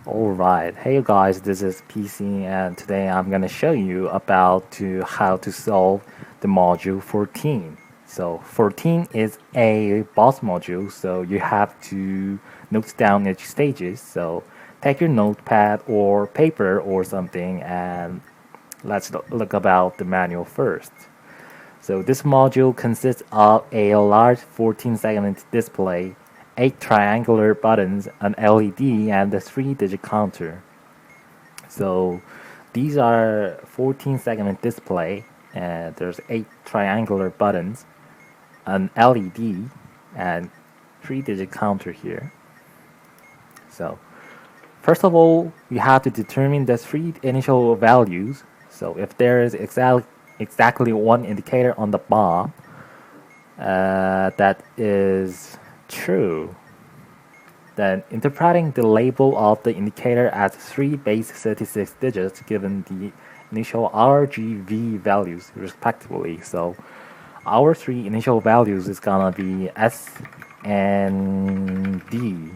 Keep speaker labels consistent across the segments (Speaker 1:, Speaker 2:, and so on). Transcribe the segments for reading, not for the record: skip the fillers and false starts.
Speaker 1: Alright, hey guys, this is PC and today I'm gonna show you about how to solve the module 14. So 14 is a boss module, so you have to note down each stages. So take your notepad or paper or something and let's look about the manual first. So this module consists of a large 14-segment display, 8 triangular buttons, an LED, and a 3-digit counter. So these are 14-segment display, and there's 8 triangular buttons, an LED, and 3-digit counter here. So first of all, we have to determine the 3 initial values. So if there is exactly one indicator on the bar, that is true, then interpreting the label of the indicator as 3 base 36 digits given the initial RGV values respectively. So our 3 initial values is gonna be S and D,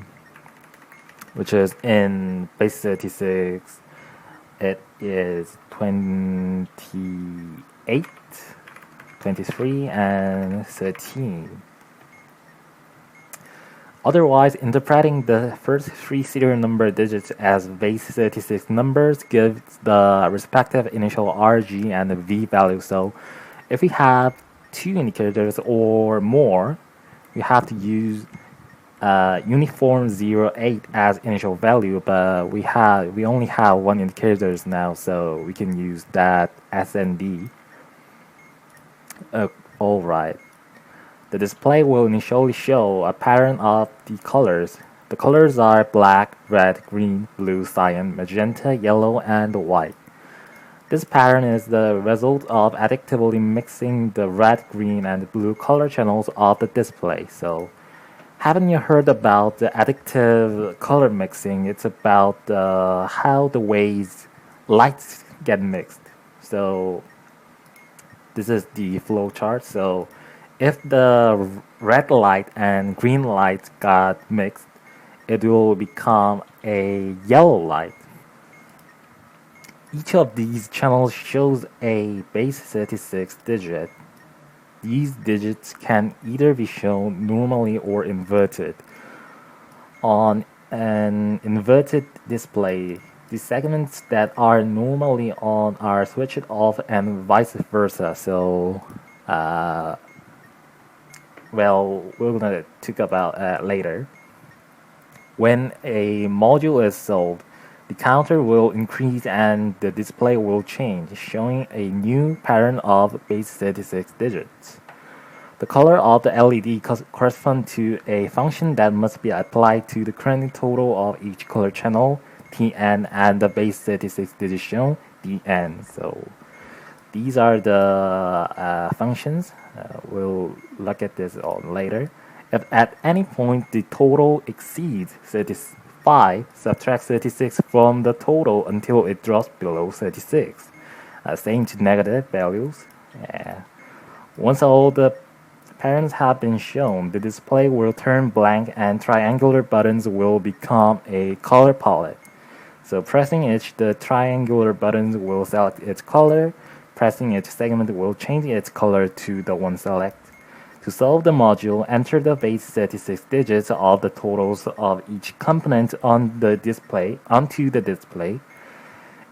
Speaker 1: which is in base 36 it is 28, 23, and 13. Otherwise, interpreting the first 3 serial number digits as base 36 numbers gives the respective initial RG and the V value. So if we have 2 indicators or more, we have to use uniform 08 as initial value, but we only have 1 indicators now, so we can use that SND. All right. The display will initially show a pattern of the colors. The colors are black, red, green, blue, cyan, magenta, yellow, and white. This pattern is the result of additively mixing the red, green, and blue color channels of the display. So, haven't you heard about the additive color mixing? It's about how the ways lights get mixed. So, this is the flow chart. So if the red light and green light got mixed, it will become a yellow light. Each of these channels shows a base 36 digit. These digits can either be shown normally or inverted. On an inverted display, the segments that are normally on are switched off and vice versa. So, we're gonna talk about later. When a module is solved, the counter will increase and the display will change, showing a new pattern of base 36 digits. The color of the LED corresponds to a function that must be applied to the current total of each color channel, Tn, and the base 36 digit shown, Dn. So these are the functions. We'll look at this on later. If at any point the total exceeds 35, subtract 36 from the total until it drops below 36. Same to negative values. Once all the patterns have been shown, the display will turn blank and triangular buttons will become a color palette. So pressing each the triangular buttons will select its color. Pressing each segment will change its color to the one select. To solve the module, enter the base 36 digits of the totals of each component on the display onto the display,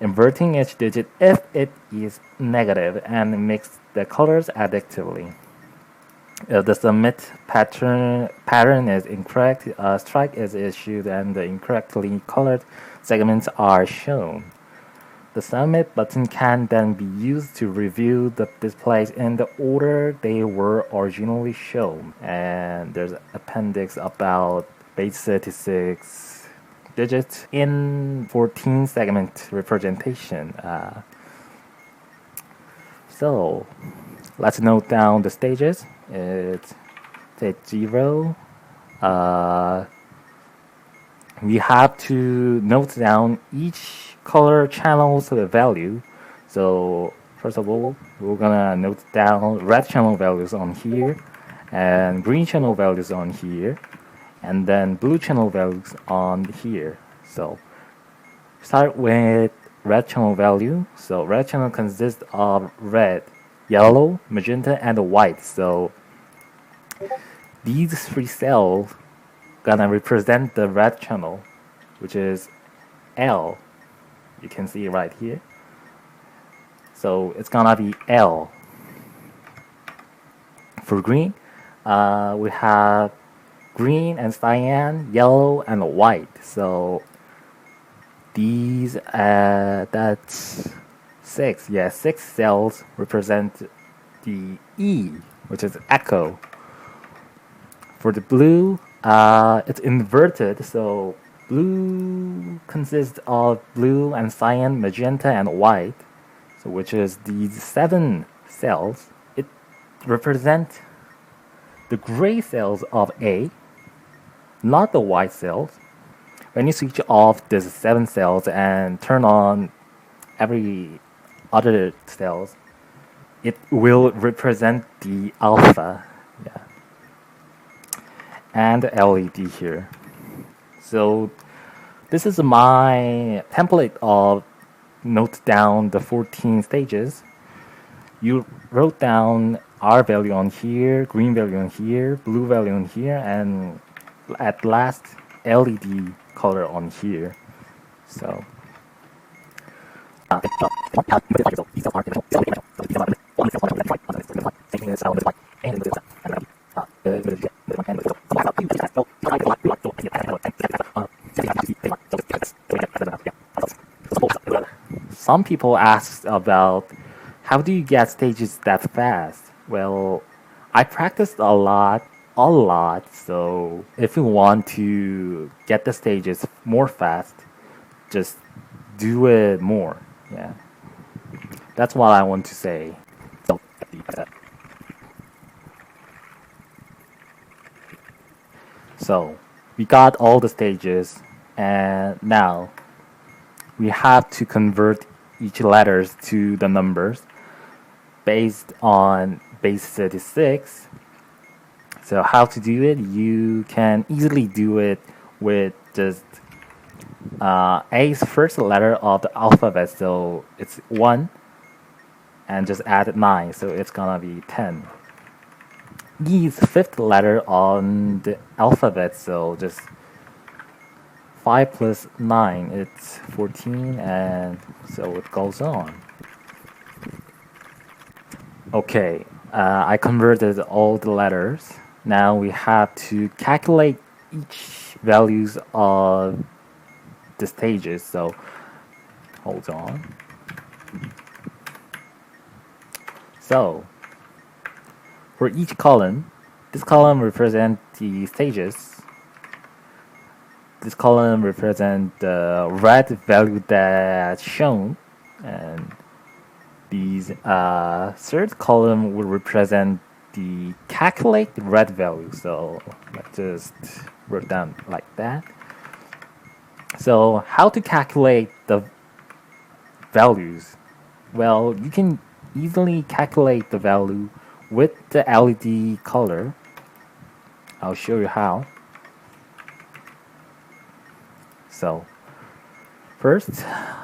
Speaker 1: inverting each digit if it is negative, and mix the colors additively. If the submit pattern is incorrect, a strike is issued and the incorrectly colored segments are shown. The submit button can then be used to review the displays in the order they were originally shown. And there's an appendix about base 36 digits in 14 segment representation. So let's note down the stages. It's stage 0. We have to note down each color channel's value. So first of all, we're gonna note down red channel values on here, and green channel values on here, and then blue channel values on here. So Start with red channel value. So red channel consists of red, yellow, magenta, and white. So these three cells gonna represent the red channel, which is L. You can see right here. So it's gonna be L. For green, we have green and cyan, yellow and white. So these, that's six. Yeah, 6 cells represent the E, which is echo. For the blue, it's inverted. So blue consists of blue and cyan, magenta and white. So which is these 7 cells. It represent the gray cells of A, not the white cells. When you switch off these 7 cells and turn on every other cells, it will represent the alpha. Yeah. And LED here. So this is my template of note down the 14 stages. You wrote down R value on here, green value on here, blue value on here, and at last LED color on here. So some people ask about how do you get stages that fast? Well, I practiced a lot. So if you want to get the stages more fast, just do it more. Yeah, that's what I want to say. So we got all the stages, and now we have to convert each letters to the numbers based on base 36. So how to do it? You can easily do it with just A's first letter of the alphabet. So it's 1 and just add 9. So it's gonna be 10. E's fifth letter on the alphabet. So just 5 plus 9, it's 14, and so it goes on. Okay, I converted all the letters. Now we have to calculate each values of the stages. So hold on. So for each column, this column represents the stages. This column represents the red value that's shown, and these third column will represent the calculate red value. So let's just write down like that. So how to calculate the values? Well, you can easily calculate the value with the LED color. I'll show you how. So first,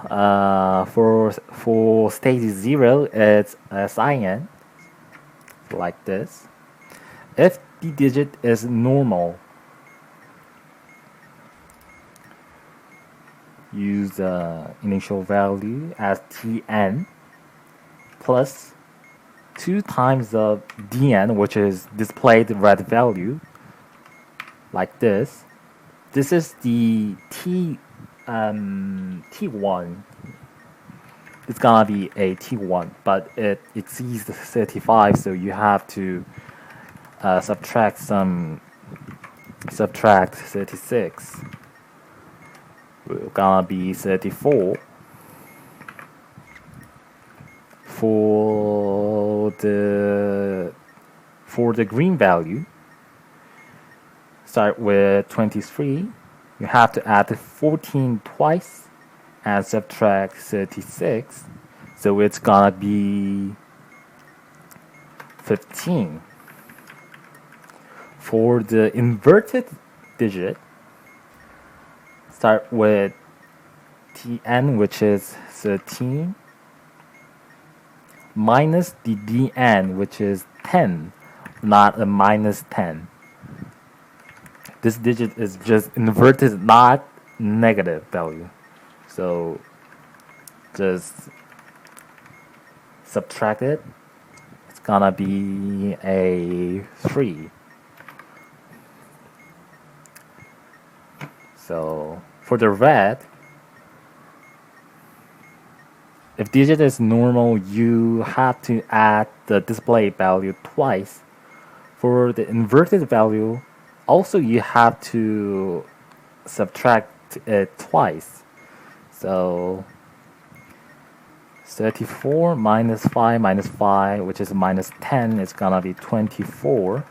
Speaker 1: for stage 0, it's a cyan, like this. If the digit is normal, use initial value as Tn plus 2 times of Dn, which is displayed red value, like this. This is the T1. It's gonna be a T1, but it exceeds the 35, so you have to subtract 36. We're gonna be 34. For the green value, start with 23. You have to add 14 twice and subtract 36. So it's gonna be 15. For the inverted digit, start with TN, which is 13, minus the DN, which is 10, not a minus 10. This digit is just inverted, not negative value. So just subtract it. It's gonna be a 3. So for the red, if digit is normal, you have to add the display value twice. For the inverted value, also you have to subtract it twice. So 34 minus 5, which is minus 10, is gonna be 24.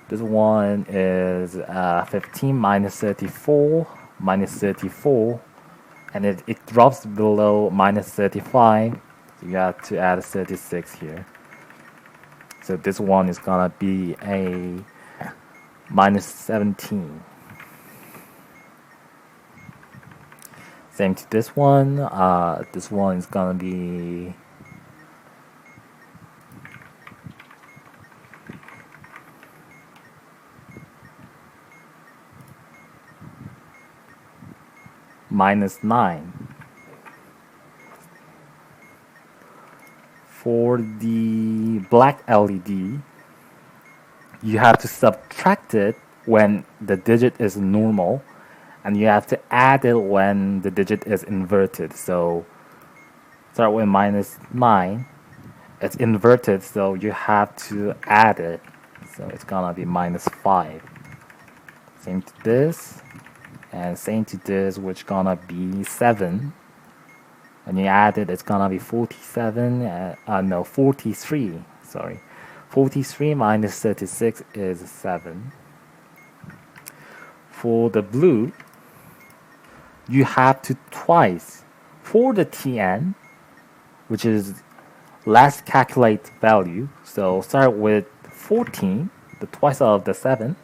Speaker 1: This one is 15 minus 34, and it drops below minus 35. So you have to add 36 here. So this one is gonna be a minus 17. Same to this one. This one is gonna be minus 9. For the black LED, you have to subtract it when the digit is normal, and you have to add it when the digit is inverted. So start with minus 9. It's inverted, so you have to add it. So it's gonna be minus 5. Same to this, and same to this, which gonna be 7. When you add it, it's gonna be 47. No, 43. Sorry, 43 minus 36 is 7. For the blue, you have to twice. For the TN, which is last calculate value, so start with 14, the twice of the 7,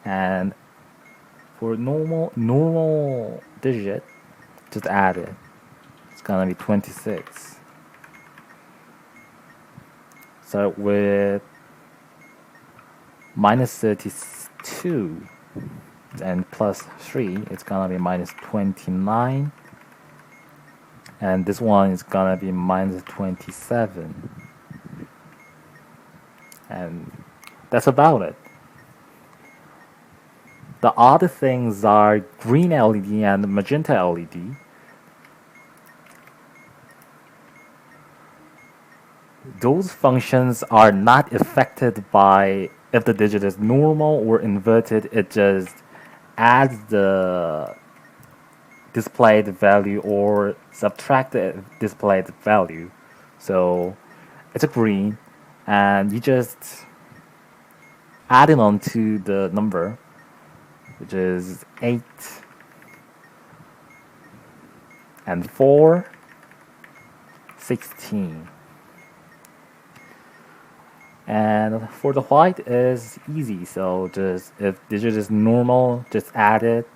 Speaker 1: and for normal digit, just add it. It's gonna be 26. Start with minus 32 and plus 3, it's gonna be minus 29. And this one is gonna be minus 27. And that's about it. The other things are green LED and magenta LED. Those functions are not affected by if the digit is normal or inverted. It just adds the displayed value or subtract the displayed value. So it's a green, and you just add it onto the number, which is 8 and 4, 16. And for the white is easy, so just if digit is normal, just add it.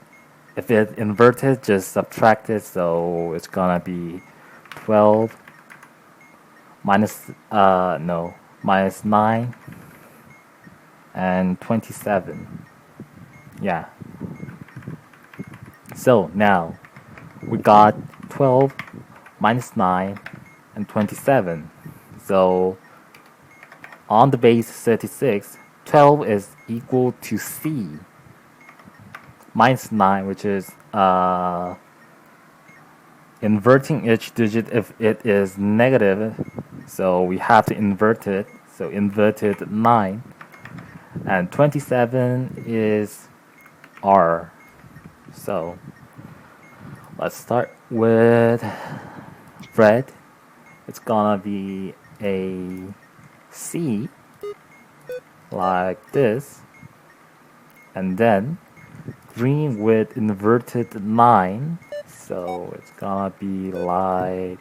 Speaker 1: If it's inverted, just subtract it, so it's gonna be 12 minus minus 9 and 27. Yeah. So now we got 12 minus 9 and 27. So on the base 36, 12 is equal to C minus 9, which is inverting each digit if it is negative. So we have to invert it. So inverted 9. And 27 is R. So let's start with red. It's gonna be a C like this, and then green with inverted 9, so it's gonna be like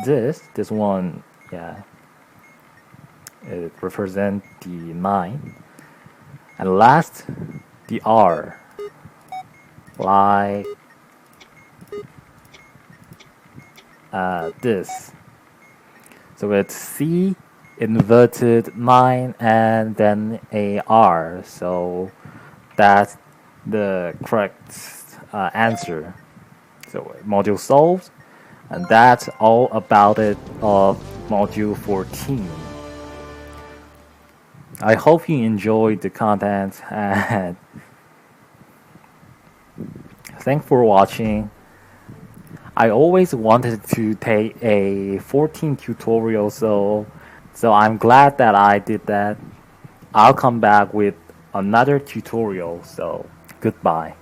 Speaker 1: this one, yeah, it represents the 9, and last the R. like this. So it's C inverted 9 and then a R. So that's the correct answer. So module solved, and that's all about it of module 14. I hope you enjoyed the content and thanks for watching. I always wanted to take a 14 tutorial, so I'm glad that I did that. I'll come back with another tutorial, so goodbye.